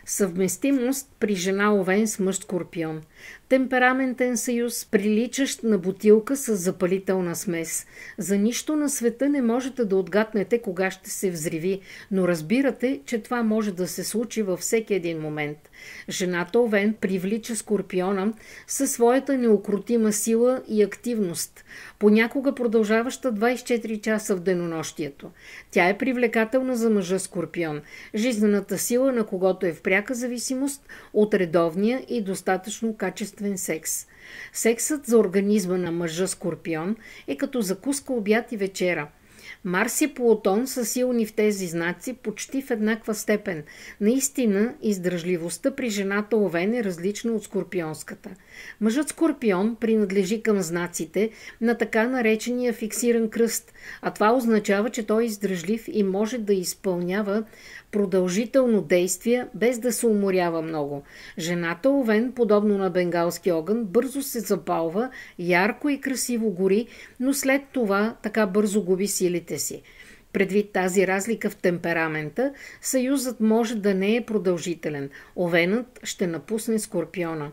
Съвместимост при жена Овен с мъж Скорпион. Темпераментен съюз, приличащ на бутилка с запалителна смес. За нищо на света не можете да отгатнете кога ще се взриви, но разбирате, че това може да се случи във всеки един момент. Жената Овен привлича Скорпиона със своята неукротима сила и активност, понякога продължаваща 24 часа в денонощието. Тя е привлекателна за мъжа Скорпион, жизнената сила на когото е в пряка зависимост от редовния и достатъчно качествен секс. Сексът за организма на мъжа Скорпион е като закуска, обяд и вечера. Марс и Плутон са силни в тези знаци почти в еднаква степен. Наистина, издръжливостта при жената Овен е различна от скорпионската. Мъжът Скорпион принадлежи към знаците на така наречения фиксиран кръст, а това означава, че той е издръжлив и може да изпълнява продължително действие, без да се уморява много. Жената Овен, подобно на бенгалски огън, бързо се запалва, ярко и красиво гори, но след това така бързо губи силите си. Предвид тази разлика в темперамента, съюзът може да не е продължителен. Овенът ще напусне Скорпиона.